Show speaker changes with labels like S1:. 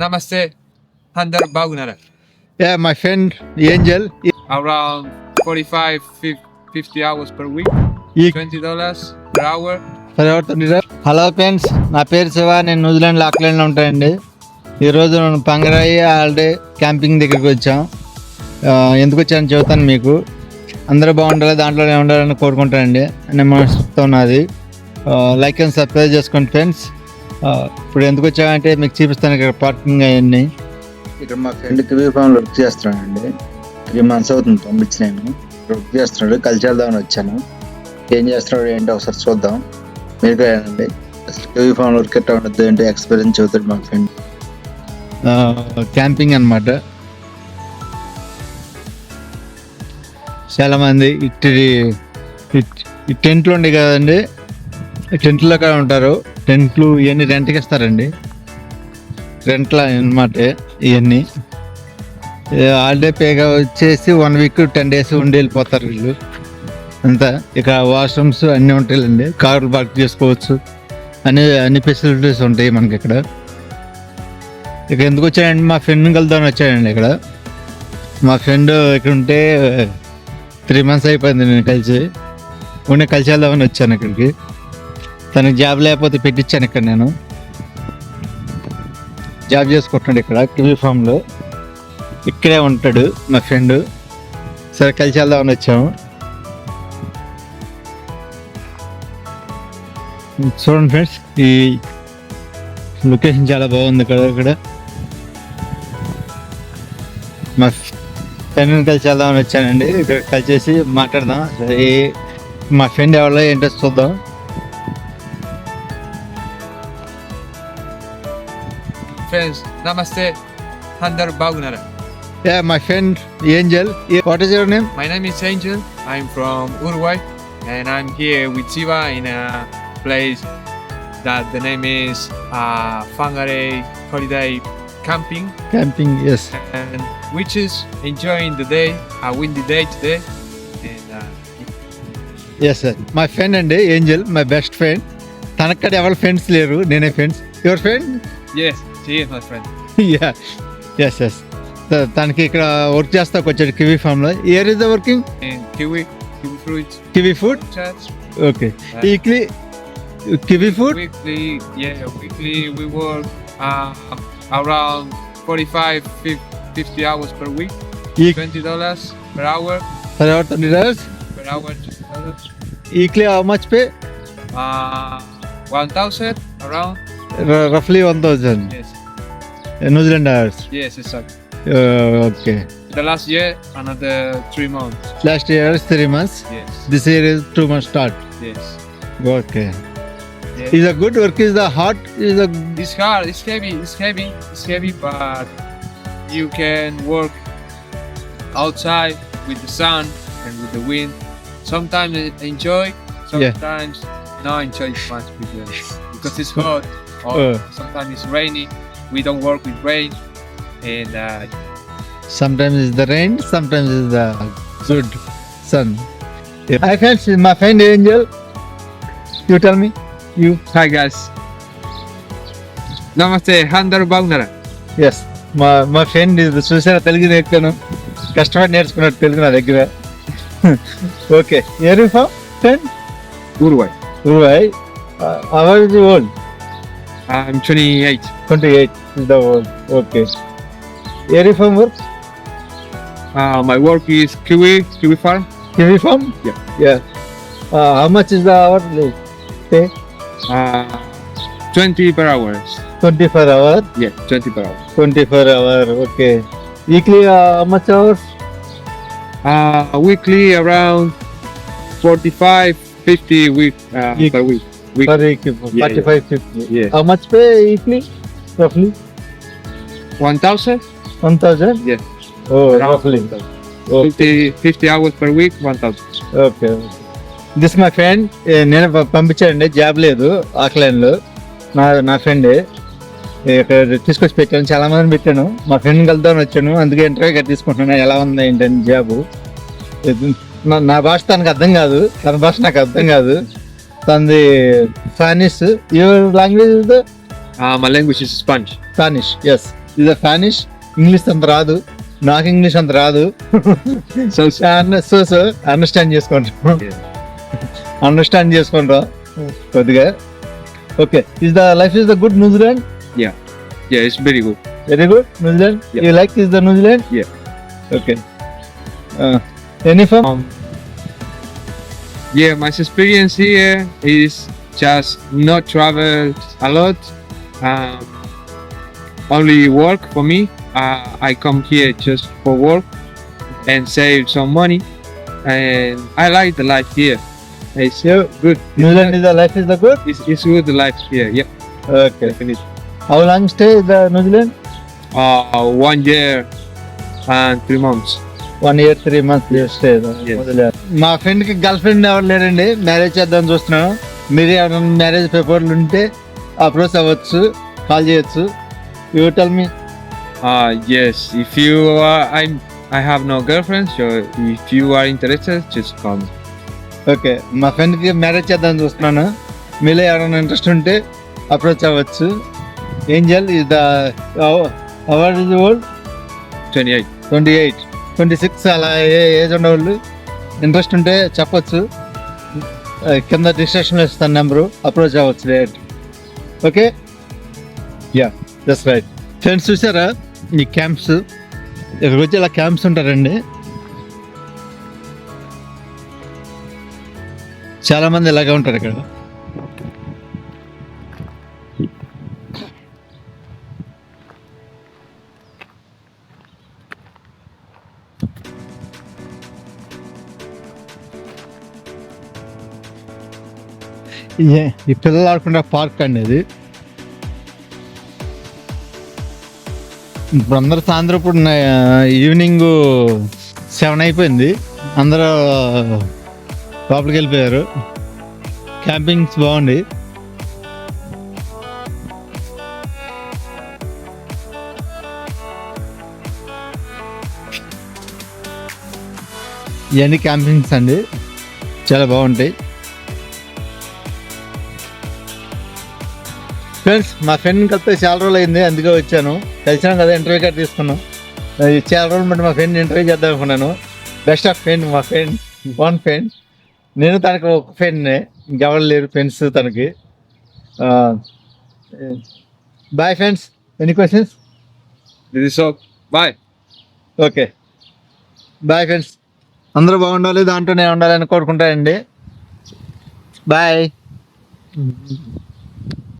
S1: Namaste, Handar Bagunara.
S2: Yeah, my friend Angel.
S1: Around 45, 50 hours per week, $20 per hour.
S2: Hello friends, నా పేరు శివ. నేను న్యూజిలాండ్లో ఆక్లాండ్లో ఉంటానండి. ఈరోజు నేను పంగరాయి హాలిడే క్యాంపింగ్ దగ్గరికి వచ్చాం. ఎందుకు వచ్చానని చెబుతాను మీకు. అందరూ బాగుండాలి, దాంట్లోనే ఉండాలని కోరుకుంటానండి. నేను మనసుతో ఉన్నది. లైక్ అండ్ సబ్స్క్రైబ్ చేసుకోండి ఫ్రెండ్స్. ఇప్పుడు ఎందుకు వచ్చామంటే మీకు చూపిస్తాను ఇక్కడ పార్కింగ్ అవన్నీ. ఇక్కడ మా ఫ్రెండ్ కివీ ఫామ్లో వర్క్ చేస్తున్నానండి. 3 months అవుతుంది పంపించి. నేను వర్క్ చేస్తున్నాడు, కలిసి వెళ్దామని వచ్చాను. ఏం చేస్తున్నాడు ఏంటో ఒకసారి చూద్దాం. మీరు అండి అసలు కివీ ఫామ్లో వర్క్ ఎట్లా ఉండద్దు ఏంటో ఎక్స్పీరియన్స్ అవుతాడు మా ఫ్రెండ్. క్యాంపింగ్ అనమాట. చాలామంది ఈ టెంట్లు ఉండే కదండి, టెంట్లో కూడా ఉంటారు. టెంట్లు ఇవన్నీ రెంట్కి ఇస్తారండి. రెంట్ల అనమాట ఇవన్నీ. హాలిడే పేగా వచ్చేసి 1 week 10 days ఉండి వెళ్ళిపోతారు వీళ్ళు అంతా. ఇక వాష్రూమ్స్ అన్నీ ఉంటాయండి, కార్లు పార్క్ చేసుకోవచ్చు, అన్ని ఫెసిలిటీస్ ఉంటాయి మనకి ఇక్కడ. ఇక ఎందుకు వచ్చానండి, మా ఫ్రెండ్ని కలుద్దామని వచ్చానండి. ఇక్కడ మా ఫ్రెండ్ ఇక్కడ ఉంటే 3 months అయిపోయింది నేను కలిసి వెళ్దామని వచ్చాను ఇక్కడికి. తనకి జాబ్ లేకపోతే పెట్టించాను ఇక్కడ. నేను జాబ్ చేసుకుంటున్నాడు ఇక్కడ కివీ ఫామ్లో. ఇక్కడే ఉంటాడు మా ఫ్రెండ్. సరే కలిసి వెళ్దామని వచ్చాము. చూడండి ఫ్రెండ్స్, ఈ లొకేషన్ చాలా బాగుంది. ఇక్కడ మా ఫ్రెండ్ని కలిసి వెళ్దామని వచ్చానండి. ఇక్కడ కలిసేసి మాట్లాడదాం. మా ఫ్రెండ్ ఎవరో ఏంటో చూద్దాం.
S1: Friends, Namaste, Handar Bagunara.
S2: Yeah, my friend Angel. What is your name?
S1: My name is Angel. I'm from Uruguay and I'm here with Siva in a place that the name is Whangarei Holiday Camping.
S2: Camping, yes.
S1: And which is enjoying the day, a windy day today. And
S2: Yes, sir. My friend and Angel, my best friend. తనక్కడ ఎవరు friends లేరు, నేనే friends. Your friend?
S1: yes, she is my friend.
S2: Yeah, yes yes. తనకి ఇక్కడ work చేస్తాకు వచ్చాడు kiwi ఫామ్లో. Year is the working
S1: And kiwi fruits.
S2: Kiwi food.
S1: Chats.
S2: Okay. Weekly kiwi food.
S1: Weekly we work around 45, 50 hours per week. $20 per hour.
S2: Per hour $20.
S1: Per hour $20.
S2: Weekly how much pay?
S1: 1,000 around.
S2: రఫ్లీ 1,000
S1: Yes.
S2: New Zealand dollars.
S1: Yes, exactly.
S2: Okay.
S1: The last year another 3 months.
S2: Last year 3 months.
S1: Yes.
S2: This year is 2 months start.
S1: Yes.
S2: Okay.
S1: Yes.
S2: Is a good work? Is the hot? Is the
S1: It's hard. It's heavy, but you can work outside with the sun and with the wind. Sometimes I enjoy, sometimes not enjoy much because it's hot. Or sometimes it's rainy. We don't work with rain, and
S2: sometimes it's the rain, sometimes it's the good sun. Hi friends, my friend Angel. You tell me. You.
S1: hi guys. Namaste, Handar Bagunara.
S2: Yes. మా friend చూసారా, తెలుగు నేర్చుకున్నాను, కష్టపడి నేర్చుకున్నాడు తెలుగు నా దగ్గర. Okay. Where you from? Friend?
S1: Uruguay.
S2: Uruguay. How old is you old?
S1: I'm 28.
S2: 28 is the old. Okay. Where you from work?
S1: My work is kiwi farm.
S2: Kiwi farm?
S1: Yeah.
S2: Yeah. How much is the hourly pay?
S1: 20 per hour.
S2: 20 per hour?
S1: Yeah, 20 per hour.
S2: 20 per hour, okay. Weekly, how much hours?
S1: Weekly around 45, 50 per week.
S2: Per week, 45, 50.
S1: Yeah.
S2: How much pay weekly, roughly?
S1: 1,000?
S2: 1,000?
S1: Yeah.
S2: Oh,
S1: Around
S2: roughly.
S1: 1,000. 50 hours per week, 1,000.
S2: Okay. This my friend. నేను పంపించానండి, job లేదు ఆక్లాండ్లో. నా ఫ్రెండే ఇక్కడ తీసుకొచ్చి పెట్టాను, చాలా మందిని పెట్టాను. మా ఫ్రెండ్ కలుద్దామని వచ్చాను, అందుకే ఇంటర్వ్యూ ఇక్కడ తీసుకుంటున్నాను. ఎలా ఉంది ఏంటని జాబు. నా భాష తనకు అర్థం కాదు, తన భాష నాకు అర్థం కాదు. తనది Spanish. Your language is the
S1: My language is Spanish.
S2: Spanish yes ఇది స్పానిష్. ఇంగ్లీష్ అంత రాదు, నాకు ఇంగ్లీష్ అంత రాదు.
S1: So
S2: సో అండర్స్టాండ్ చేసుకుంటాం, అండర్స్టాండ్ చేసుకుంటాం కొద్దిగా. Okay, is the life is the good న్యూజిలాండ్?
S1: yeah, it's very good.
S2: Very good న్యూజిలాండ్.
S1: Yeah.
S2: You like is the న్యూజిలాండ్?
S1: Yeah.
S2: Okay. Any for
S1: Yeah, my experience here is just not travel a lot. Um, Only work for me. I come here just for work and save some money. And I like the life here. It's good.
S2: New Zealand is the life is the good?
S1: It's good the life here. Yep,
S2: okay.
S1: definitely.
S2: How long stay the New Zealand?
S1: 1 year and 3 months.
S2: 1 year 3 months stay.
S1: Yes.
S2: మా friend కి girl friend ఎవరు లేరండి, marriage చేద్దాం చూస్తున్నాను. మీరు ఎవరైనా marriage పేపర్లు ఉంటే అప్రోచ్ అవ్వచ్చు, కాల్ చేయొచ్చు. You tell me.
S1: Yes. If you are, I have no girlfriend, so if you are interested, just call me.
S2: Okay, మా ఫ్రెండ్ కి మ్యారేజ్ చేద్దాం చూస్తున్నాను. మీలో ఎవరైనా ఇంట్రెస్ట్ ఉంటే అప్రోచ్ అవ్వచ్చు. Angel is the our is old
S1: 28.
S2: 28, 26 అలా ఏజ్ ఉన్నవాళ్ళు ఇంట్రెస్ట్ ఉంటే చెప్పొచ్చు. కింద డిస్క్రిప్షన్లో ఇస్తాను నెంబరు, అప్రోచ్ అవ్వచ్చు direct. Okay, yeah that's right. Friends చూసారా ఈ క్యాంప్స్? ఇక్కడికి వచ్చి ఇలా క్యాంప్స్ ఉంటారండి. చాలామంది ఇలాగే ఉంటారు ఇక్కడ. ఈ పిల్లలు ఆడుకునే పార్క్ అండి ఇది. ఇప్పుడు అందరూ సాయంత్రం ఇప్పుడు ఈవినింగ్ 7 అయిపోయింది, అందరూ లోపలికి వెళ్ళిపోయారు. క్యాంపింగ్స్ బాగుంది. ఇవన్నీ క్యాంపింగ్స్ అండి, చాలా బాగుంటాయి. ఫ్రెండ్స్, మా ఫ్రెండ్ కలిస్తే చాలా రోజులు అయింది, అందుకే వచ్చాను. కలిసినాం కదా, ఇంటర్వ్యూ కార్డ్ తీసుకున్నాం. చాలా రోజులు బట్టి మా ఫ్రెండ్ ఇంటర్వ్యూ చేద్దాం అనుకున్నాను. బెస్ట్ ఆఫ్ ఫ్రెండ్, మా ఫ్రెండ్, వన్ ఫ్రెండ్. నేను తనకు ఒక ఫ్రెండ్నే, ఇంకెవరు లేరు ఫ్రెండ్స్ తనకి. Bye friends, any questions?
S1: This is all. Bye.
S2: Okay, bye friends. అందరూ బాగుండాలి, దాంట్లోనే ఉండాలని కోరుకుంటానండి. బాయ్.